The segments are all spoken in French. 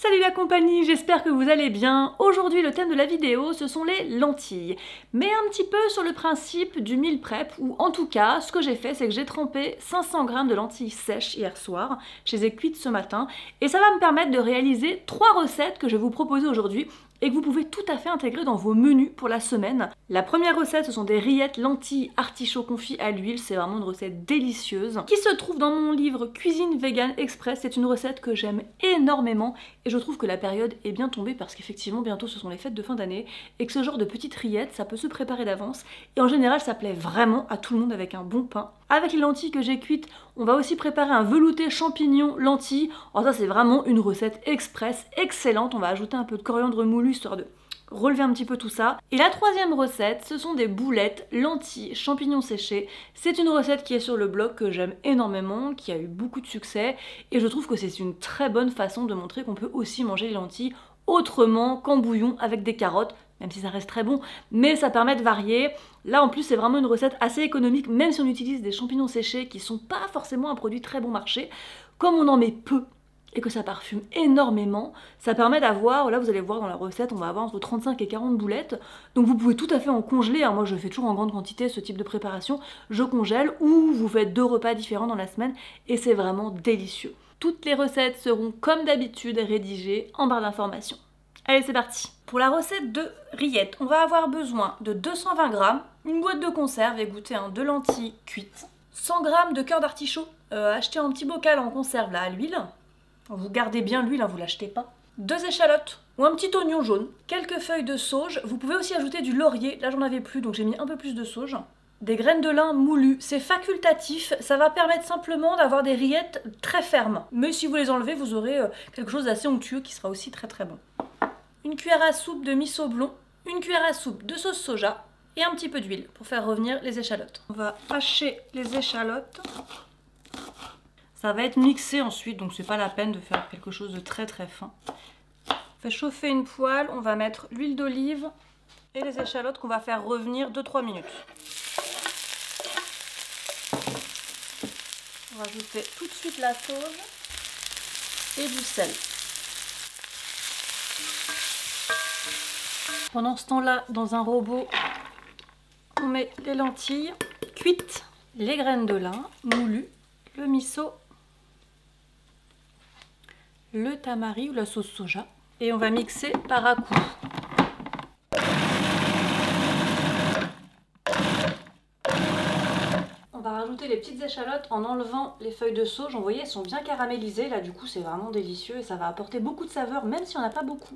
Salut la compagnie, j'espère que vous allez bien. Aujourd'hui le thème de la vidéo ce sont les lentilles. Mais un petit peu sur le principe du meal prep, ou en tout cas ce que j'ai fait c'est que j'ai trempé 500 g de lentilles sèches hier soir. Je les ai cuites ce matin et ça va me permettre de réaliser 3 recettes que je vais vous proposer aujourd'hui et que vous pouvez tout à fait intégrer dans vos menus pour la semaine. La première recette, ce sont des rillettes lentilles artichauts confits à l'huile. C'est vraiment une recette délicieuse qui se trouve dans mon livre Cuisine Vegan Express. C'est une recette que j'aime énormément et je trouve que la période est bien tombée parce qu'effectivement bientôt ce sont les fêtes de fin d'année et que ce genre de petites rillettes, ça peut se préparer d'avance et en général ça plaît vraiment à tout le monde avec un bon pain. Avec les lentilles que j'ai cuites, on va aussi préparer un velouté champignon lentilles. Alors ça c'est vraiment une recette express excellente. On va ajouter un peu de coriandre moulu histoire de relever un petit peu tout ça. Et la troisième recette, ce sont des boulettes lentilles champignons séchés. C'est une recette qui est sur le blog que j'aime énormément, qui a eu beaucoup de succès et je trouve que c'est une très bonne façon de montrer qu'on peut aussi manger les lentilles autrement qu'en bouillon avec des carottes, même si ça reste très bon, mais ça permet de varier. Là en plus c'est vraiment une recette assez économique, même si on utilise des champignons séchés qui sont pas forcément un produit très bon marché. Comme on en met peu et que ça parfume énormément, ça permet d'avoir, là vous allez voir dans la recette, on va avoir entre 35 et 40 boulettes, donc vous pouvez tout à fait en congeler, hein. Moi je fais toujours en grande quantité ce type de préparation, je congèle ou vous faites 2 repas différents dans la semaine et c'est vraiment délicieux. Toutes les recettes seront comme d'habitude rédigées en barre d'informations. Allez c'est parti. Pour la recette de rillettes, on va avoir besoin de 220 g, une boîte de conserve égouttée, de lentilles cuites, 100 g de cœur d'artichaut acheté en petit bocal en conserve là à l'huile. Vous gardez bien l'huile, vous l'achetez pas. 2 échalotes ou un petit oignon jaune, quelques feuilles de sauge, vous pouvez aussi ajouter du laurier, là j'en avais plus donc j'ai mis un peu plus de sauge. Des graines de lin moulues, c'est facultatif, ça va permettre simplement d'avoir des rillettes très fermes. Mais si vous les enlevez, vous aurez quelque chose d'assez onctueux qui sera aussi très très bon. Une cuillère à soupe de miso blond, une cuillère à soupe de sauce soja et un petit peu d'huile pour faire revenir les échalotes. On va hacher les échalotes. Ça va être mixé ensuite, donc c'est pas la peine de faire quelque chose de très très fin. On fait chauffer une poêle, on va mettre l'huile d'olive et les échalotes qu'on va faire revenir 2-3 minutes. On va rajouter tout de suite la sauge et du sel. Pendant ce temps-là, dans un robot, on met les lentilles cuites, les graines de lin moulues, le miso, le tamari ou la sauce soja et on va mixer par à-coups. On va rajouter les petites échalotes en enlevant les feuilles de sauge. Vous voyez, elles sont bien caramélisées là, du coup c'est vraiment délicieux et ça va apporter beaucoup de saveur même si on n'a pas beaucoup.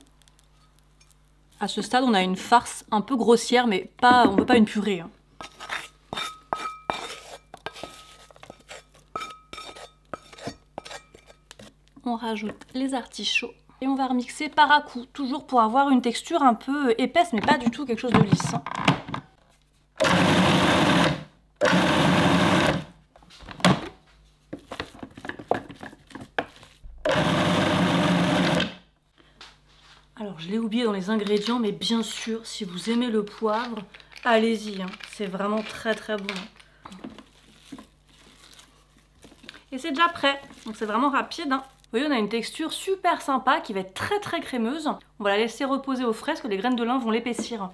À ce stade on a une farce un peu grossière mais pas, on veut pas une purée. On rajoute les artichauts et on va remixer par à-coups, toujours pour avoir une texture un peu épaisse, mais pas du tout quelque chose de lisse. Alors je l'ai oublié dans les ingrédients, mais bien sûr, si vous aimez le poivre, allez-y, c'est vraiment très très bon. Et c'est déjà prêt, donc c'est vraiment rapide. Vous voyez, on a une texture super sympa qui va être très très crémeuse. On va la laisser reposer au frais parce que les graines de lin vont l'épaissir.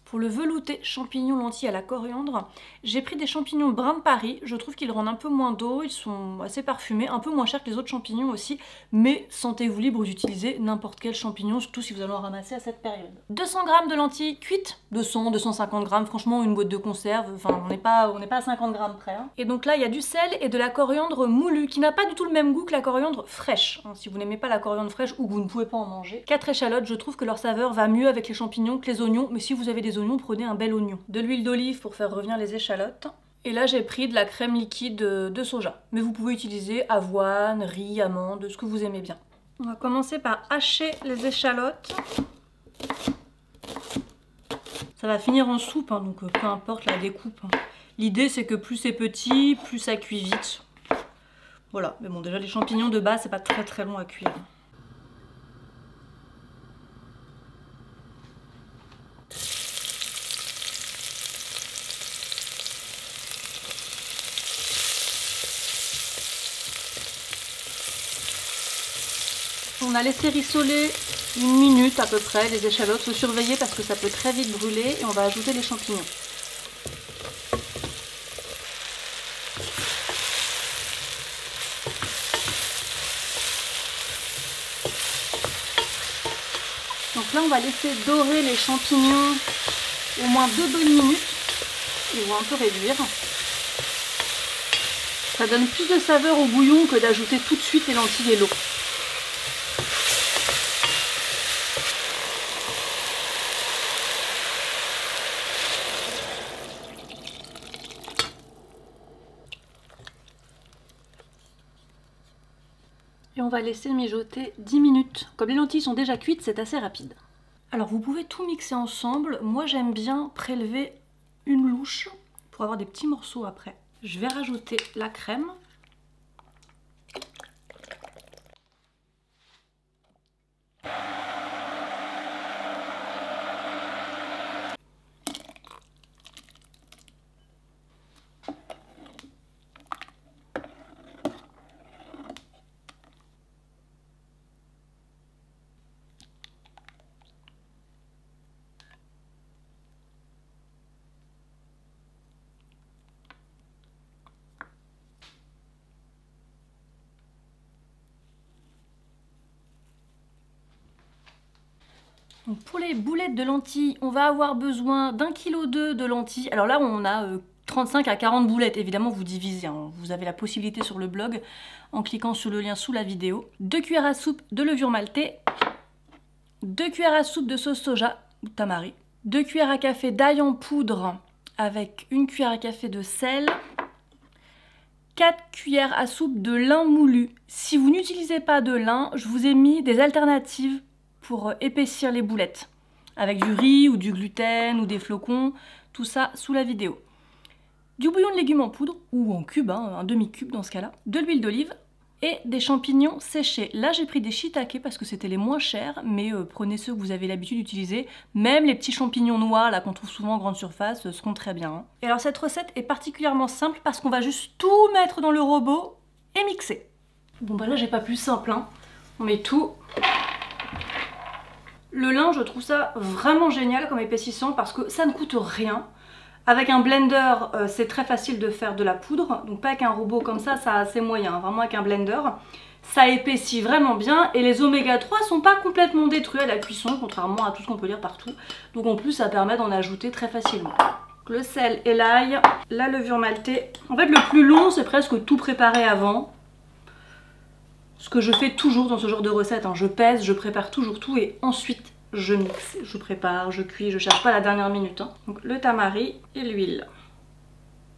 Pour le velouté champignons lentilles à la coriandre, j'ai pris des champignons bruns de Paris. Je trouve qu'ils rendent un peu moins d'eau, ils sont assez parfumés, un peu moins chers que les autres champignons aussi. Mais sentez-vous libre d'utiliser n'importe quel champignon, surtout si vous allez en ramasser à cette période. 200 g de lentilles cuites, 200-250 g, franchement une boîte de conserve, enfin on n'est pas à 50 g près. Et donc là il y a du sel et de la coriandre moulue, qui n'a pas du tout le même goût que la coriandre fraîche. Si vous n'aimez pas la coriandre fraîche ou que vous ne pouvez pas en manger. 4 échalotes, je trouve que leur saveur va mieux avec les champignons que les oignons, mais si vous avez des oignons, prenez un bel oignon. De l'huile d'olive pour faire revenir les échalotes. Et là j'ai pris de la crème liquide de soja. Mais vous pouvez utiliser avoine, riz, amandes, ce que vous aimez bien. On va commencer par hacher les échalotes. Ça va finir en soupe, donc peu importe la découpe. L'idée c'est que plus c'est petit, plus ça cuit vite. Voilà, mais bon déjà les champignons de base c'est pas très très long à cuire. On a laissé rissoler 1 minute à peu près les échalotes. Faut surveiller parce que ça peut très vite brûler et on va ajouter les champignons. Donc là on va laisser dorer les champignons au moins 2 bonnes minutes. Ils vont un peu réduire. Ça donne plus de saveur au bouillon que d'ajouter tout de suite les lentilles et l'eau. Et on va laisser mijoter 10 minutes. Comme les lentilles sont déjà cuites, c'est assez rapide. Alors vous pouvez tout mixer ensemble. Moi j'aime bien prélever une louche pour avoir des petits morceaux après. Je vais rajouter la crème. Donc pour les boulettes de lentilles, on va avoir besoin d'1,2 kg de lentilles. Alors là, on a 35 à 40 boulettes. Évidemment, vous divisez. Hein. Vous avez la possibilité sur le blog en cliquant sur le lien sous la vidéo. 2 cuillères à soupe de levure maltée. 2 cuillères à soupe de sauce soja ou tamari. 2 cuillères à café d'ail en poudre avec 1 cuillère à café de sel. 4 cuillères à soupe de lin moulu. Si vous n'utilisez pas de lin, je vous ai mis des alternatives pour épaissir les boulettes, avec du riz ou du gluten ou des flocons, tout ça sous la vidéo. Du bouillon de légumes en poudre, ou en cube, hein, un demi-cube dans ce cas-là, de l'huile d'olive et des champignons séchés. Là j'ai pris des shiitake parce que c'était les moins chers, mais prenez ceux que vous avez l'habitude d'utiliser. Même les petits champignons noirs là qu'on trouve souvent en grande surface seront très bien. Hein. Et alors cette recette est particulièrement simple parce qu'on va juste tout mettre dans le robot et mixer. Bon bah là j'ai pas plus simple, hein. On met tout. Le lin, je trouve ça vraiment génial comme épaississant parce que ça ne coûte rien. Avec un blender, c'est très facile de faire de la poudre, donc pas avec un robot comme ça c'est moyen, vraiment avec un blender. Ça épaissit vraiment bien et les oméga 3 sont pas complètement détruits à la cuisson, contrairement à tout ce qu'on peut lire partout. Donc en plus, ça permet d'en ajouter très facilement. Le sel et l'ail, la levure maltée. En fait, le plus long, c'est presque tout préparer avant. Ce que je fais toujours dans ce genre de recette, hein. Je pèse, je prépare toujours tout et ensuite je mixe, je prépare, je cuis, je cherche pas la dernière minute. Hein. Donc le tamari et l'huile.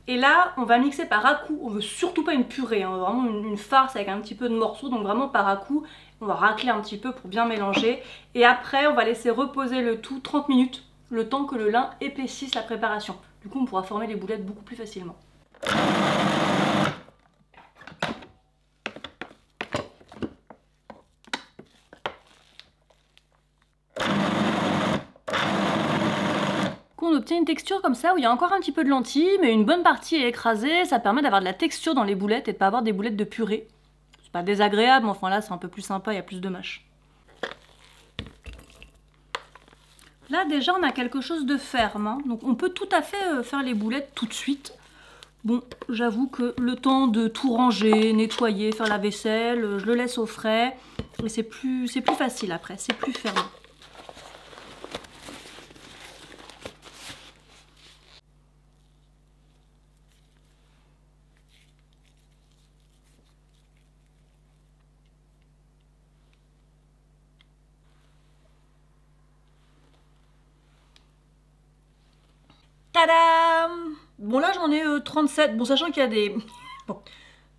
Et là, on va mixer par à-coups. On veut surtout pas une purée, hein. Vraiment une farce avec un petit peu de morceaux, donc vraiment par à-coups. On va racler un petit peu pour bien mélanger. Et après, on va laisser reposer le tout 30 minutes, le temps que le lin épaississe la préparation. Du coup, on pourra former les boulettes beaucoup plus facilement. On obtient une texture comme ça où il y a encore un petit peu de lentilles, mais une bonne partie est écrasée. Ça permet d'avoir de la texture dans les boulettes et de pas avoir des boulettes de purée. C'est pas désagréable, mais enfin là c'est un peu plus sympa, il y a plus de mâche. Là déjà on a quelque chose de ferme, hein. Donc on peut tout à fait faire les boulettes tout de suite. Bon, j'avoue que le temps de tout ranger, nettoyer, faire la vaisselle, je le laisse au frais. Et c'est plus facile après, c'est plus ferme. Tadam! Bon là j'en ai 37, bon sachant qu'il y a des... Bon,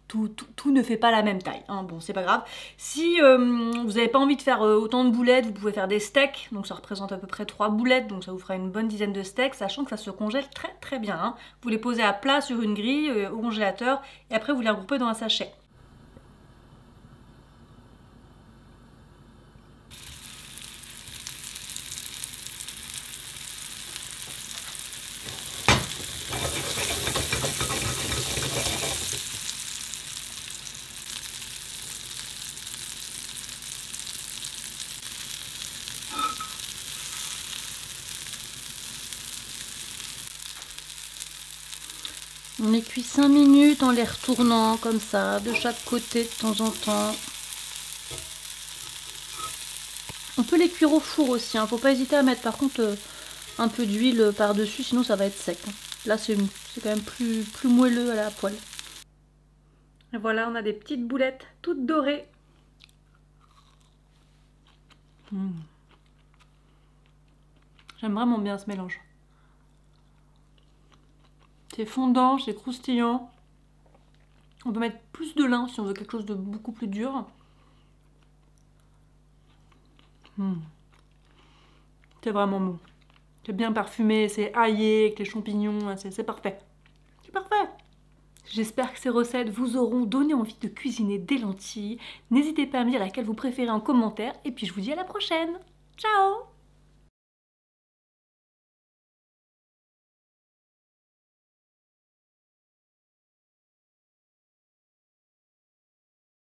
tout ne fait pas la même taille, hein. Bon c'est pas grave. Si vous n'avez pas envie de faire autant de boulettes, vous pouvez faire des steaks, donc ça représente à peu près 3 boulettes, donc ça vous fera une bonne dizaine de steaks, sachant que ça se congèle très très bien. Hein. Vous les posez à plat sur une grille au congélateur, et après vous les regroupez dans un sachet. On les cuit 5 minutes en les retournant comme ça, de chaque côté de temps en temps. On peut les cuire au four aussi, hein. Faut pas hésiter à mettre par contre un peu d'huile par-dessus, sinon ça va être sec. Là c'est quand même plus moelleux à la poêle. Et voilà, on a des petites boulettes toutes dorées. J'aime vraiment bien ce mélange. C'est fondant, c'est croustillant. On peut mettre plus de lin si on veut quelque chose de beaucoup plus dur. C'est vraiment bon. C'est bien parfumé, c'est aillé avec les champignons, c'est parfait. C'est parfait. J'espère que ces recettes vous auront donné envie de cuisiner des lentilles. N'hésitez pas à me dire laquelle vous préférez en commentaire. Et puis je vous dis à la prochaine. Ciao!